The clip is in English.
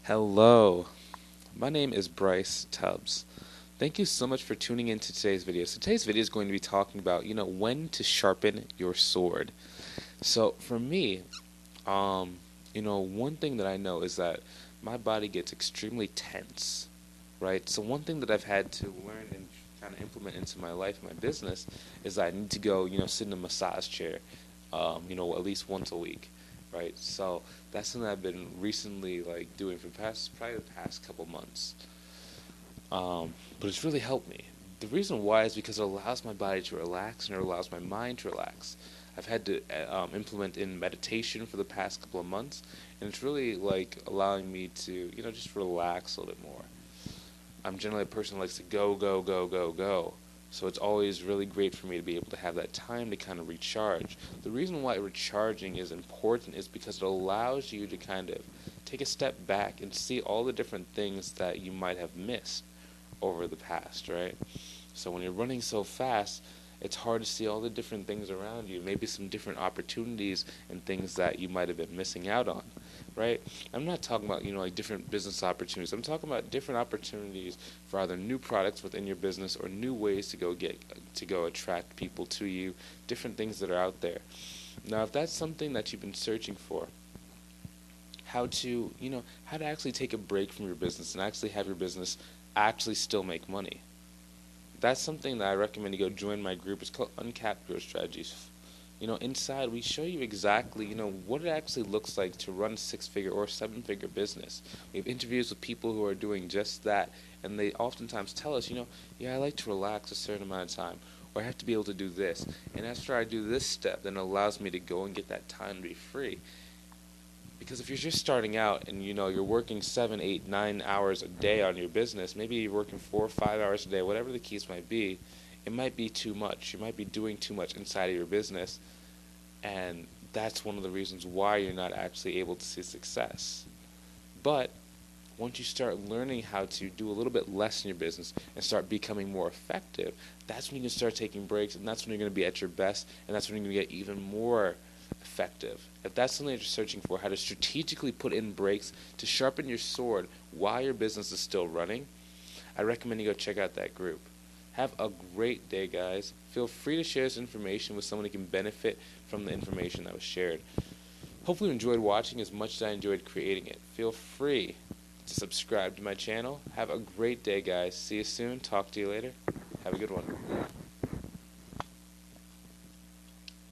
Hello, my name is Bryce Tubbs. Thank you so much for tuning into today's video. So today's video is going to be talking about, when to sharpen your sword. So for me, one thing that I know is that my body gets extremely tense, right? So one thing that I've had to learn and kind of implement into my life, my business, is that I need to go, sit in a massage chair, at least once a week, right? So that's something I've been recently doing for probably the past couple months. But it's really helped me. The reason why is because it allows my body to relax and it allows my mind to relax. I've had to implement in meditation for the past couple of months, and it's really allowing me to, just relax a little bit more. I'm generally a person who likes to go, go, go, go, go. So it's always really great for me to be able to have that time to kind of recharge. The reason why recharging is important is because it allows you to kind of take a step back and see all the different things that you might have missed over the past, right? So when you're running so fast, it's hard to see all the different things around you, maybe some different opportunities and things that you might have been missing out on, right? I'm not talking about, different business opportunities. I'm talking about different opportunities for either new products within your business or new ways to go attract people to you, different things that are out there. Now, if that's something that you've been searching for, how to actually take a break from your business and actually have your business actually still make money. That's something that I recommend you go join my group. It's called Uncapped Growth Strategies. Inside we show you exactly, what it actually looks like to run a six-figure or seven-figure business. We have interviews with people who are doing just that, and they oftentimes tell us, I like to relax a certain amount of time, or I have to be able to do this. And after I do this step, then it allows me to go and get that time to be free. Because if you're just starting out and you're working 7, 8, 9 hours a day on your business, maybe you're working 4 or 5 hours a day, whatever the case might be, it might be too much. You might be doing too much inside of your business, and that's one of the reasons why you're not actually able to see success. But once you start learning how to do a little bit less in your business and start becoming more effective, that's when you can start taking breaks, and that's when you're going to be at your best, and that's when you're going to get even more effective. If that's something that you're searching for, how to strategically put in breaks to sharpen your sword while your business is still running, I recommend you go check out that group. Have a great day, guys. Feel free to share this information with someone who can benefit from the information that was shared. Hopefully you enjoyed watching as much as I enjoyed creating it. Feel free to subscribe to my channel. Have a great day, guys. See you soon. Talk to you later. Have a good one.